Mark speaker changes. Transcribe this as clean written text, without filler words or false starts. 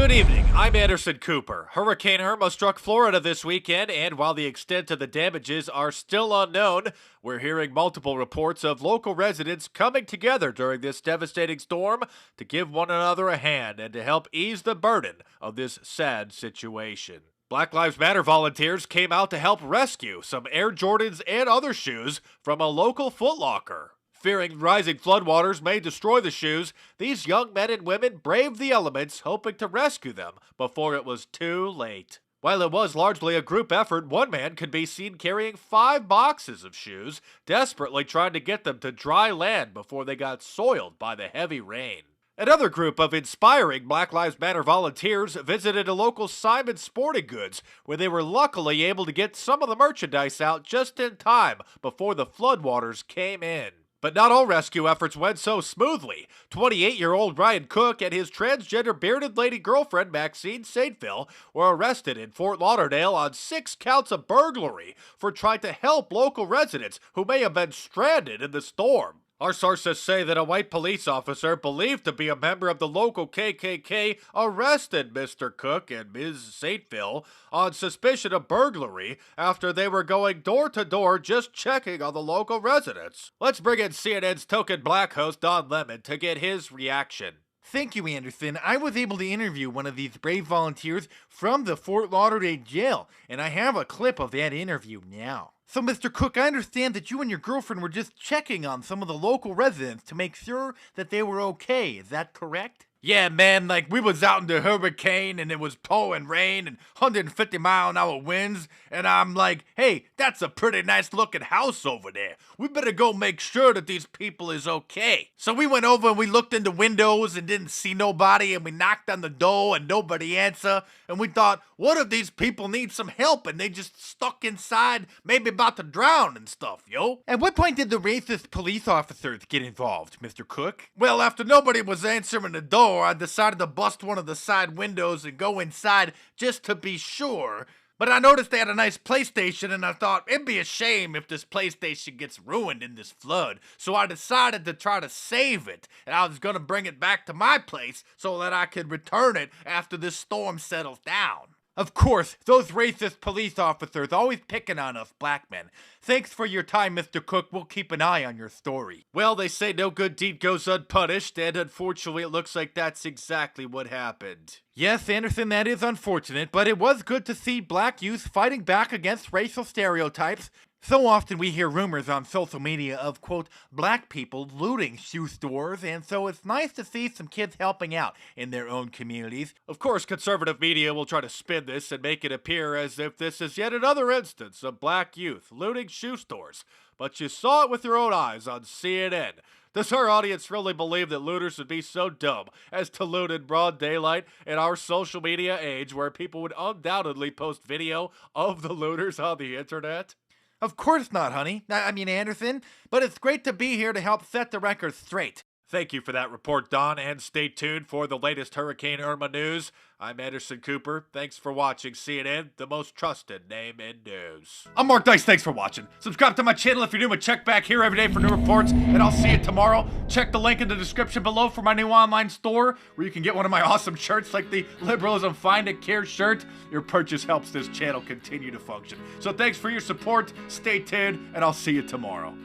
Speaker 1: Good evening, I'm Anderson Cooper. Hurricane Irma struck Florida this weekend, and while the extent of the damages are still unknown, we're hearing multiple reports of local residents coming together during this devastating storm to give one another a hand and to help ease the burden of this sad situation. Black Lives Matter volunteers came out to help rescue some Air Jordans and other shoes from a local Foot Locker. Fearing rising floodwaters may destroy the shoes, these young men and women braved the elements, hoping to rescue them before it was too late. While it was largely a group effort, one man could be seen carrying 5 boxes of shoes, desperately trying to get them to dry land before they got soiled by the heavy rain. Another group of inspiring Black Lives Matter volunteers visited a local Simon Sporting Goods, where they were luckily able to get some of the merchandise out just in time before the floodwaters came in. But not all rescue efforts went so smoothly. 28-year-old Ryan Cook and his transgender bearded lady girlfriend Maxine Saintville were arrested in Fort Lauderdale on 6 counts of burglary for trying to help local residents who may have been stranded in the storm. Our sources say that a white police officer believed to be a member of the local KKK arrested Mr. Cook and Ms. Saintville on suspicion of burglary after they were going door to door just checking on the local residents. Let's bring in CNN's token black host Don Lemon to get his reaction.
Speaker 2: Thank you, Anderson. I was able to interview one of these brave volunteers from the Fort Lauderdale jail, and I have a clip of that interview now. So, Mr. Cook, I understand that you and your girlfriend were just checking on some of the local residents to make sure that they were okay. Is that correct?
Speaker 3: Yeah, man, like we was out in the hurricane and it was pouring rain and 150-mile-an-hour winds, and I'm like, hey, that's a pretty nice looking house over there. We better go make sure that these people is okay. So we went over and we looked in the windows and didn't see nobody, and we knocked on the door and nobody answered, and we thought, what if these people need some help and they just stuck inside, maybe about to drown and stuff, yo?
Speaker 2: At what point did the racist police officers get involved, Mr. Cook?
Speaker 3: Well, after nobody was answering the door, I decided to bust one of the side windows and go inside just to be sure. But I noticed they had a nice PlayStation, and I thought it'd be a shame if this PlayStation gets ruined in this flood. So I decided to try to save it, and I was gonna bring it back to my place so that I could return it after this storm settles down.
Speaker 2: Of course, those racist police officers always picking on us black men. Thanks for your time, Mr. Cook. We'll keep an eye on your story.
Speaker 1: Well, they say no good deed goes unpunished, and unfortunately it looks like that's exactly what happened.
Speaker 2: Yes, Anderson, that is unfortunate, but it was good to see black youth fighting back against racial stereotypes. So often we hear rumors on social media of, quote, black people looting shoe stores, and so it's nice to see some kids helping out in their own communities.
Speaker 1: Of course, conservative media will try to spin this and make it appear as if this is yet another instance of black youth looting shoe stores, but you saw it with your own eyes on CNN. Does our audience really believe that looters would be so dumb as to loot in broad daylight in our social media age where people would undoubtedly post video of the looters on the internet?
Speaker 2: Of course not, honey. Anderson. But it's great to be here to help set the record straight.
Speaker 1: Thank you for that report, Don, and stay tuned for the latest Hurricane Irma news. I'm Anderson Cooper. Thanks for watching CNN, the most trusted name in news.
Speaker 3: I'm Mark Dice. Thanks for watching. Subscribe to my channel if you're new, and check back here every day for new reports, and I'll see you tomorrow. Check the link in the description below for my new online store, where you can get one of my awesome shirts like the Liberalism Find It Care shirt. Your purchase helps this channel continue to function. So thanks for your support. Stay tuned, and I'll see you tomorrow.